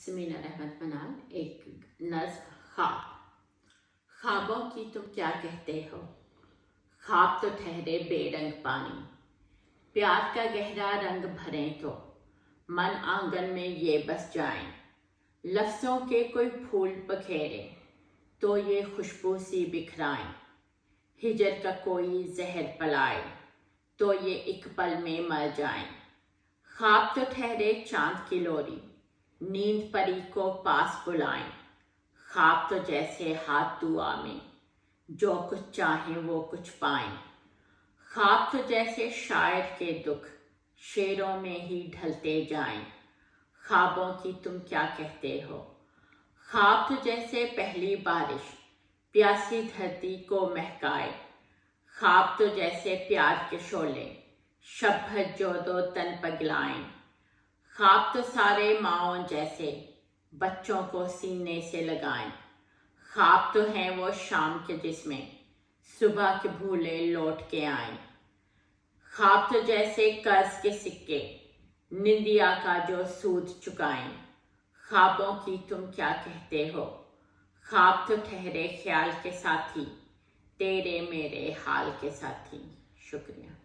समीना रहमत मनान। एक नज़्म ख्वाब। ख्वाबों की तुम क्या कहते हो, ख्वाब तो ठहरे बेरंग पानी, प्यार का गहरा रंग भरें तो मन आंगन में ये बस जाएं, लफ्ज़ों के कोई फूल बखेरे तो ये खुशबू सी बिखराएं, हिजर का कोई जहर पलाए तो ये एक पल में मर जाएं। ख्वाब तो ठहरे चांद की लोरी, नींद परी को पास बुलाएं, ख्वाब तो जैसे हाथ दुआ में जो कुछ चाहें वो कुछ पाएं, ख्वाब तो जैसे शायर के दुख शेरों में ही ढलते जाएं। ख्वाबों की तुम क्या कहते हो, ख्वाब तो जैसे पहली बारिश प्यासी धरती को महकाए, ख्वाब तो जैसे प्यार के शोले शब भर जो दो तन पगलाएं, ख्वाब तो सारे माओं जैसे बच्चों को सीने से लगाएं, ख्वाब तो हैं वो शाम के जिसमें सुबह के भूले लौट के आएं, ख्वाब तो जैसे कर्ज के सिक्के निंदिया का जो सूद चुकाएं। ख्वाबों की तुम क्या कहते हो, ख्वाब तो ठहरे ख्याल के साथी तेरे मेरे हाल के साथी। शुक्रिया।